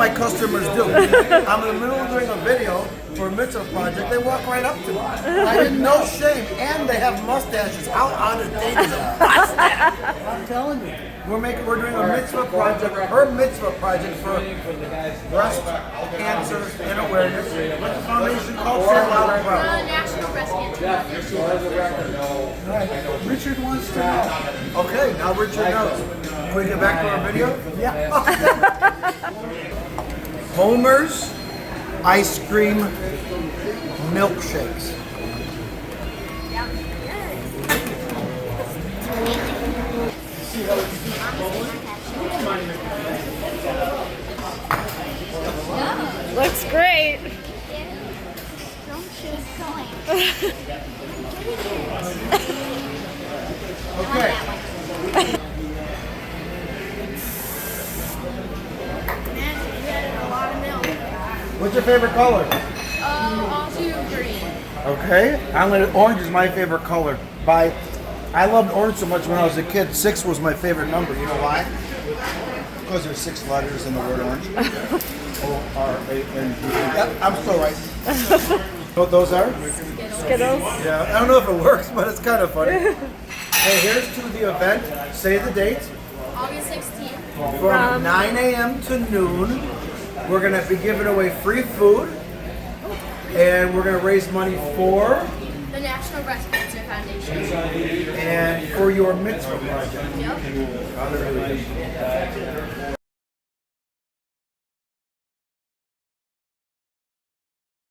my customers do. I'm in the middle of doing a video for a mitzvah project. They walk right up to me. I didn't know shame, and they have mustaches. How out of date is a mustache? I'm telling you. We're doing a mitzvah project, her mitzvah project for breast cancer and awareness. What's the foundation called? National Breast Cancer Foundation. Right. Richard wants to know. Okay, now Richard knows. Can we get back to our video? Yeah. Homer's ice cream milkshakes. Looks great. Okay. What's your favorite color? All two green. Okay. Orange is my favorite color. I loved orange so much when I was a kid. 6 was my favorite number. You know why? Because there's 6 letters in the word orange. O-R-A-N-G. Yep, I'm still right. Know what those are? Skittles. Yeah, I don't know if it works, but it's kind of funny. Hey, here's to the event. Say the date. August 16th. From 9 a.m. to noon. We're going to be giving away free food. And we're going to raise money for The National Breast Cancer Foundation. and for your mitzvah project. Yep.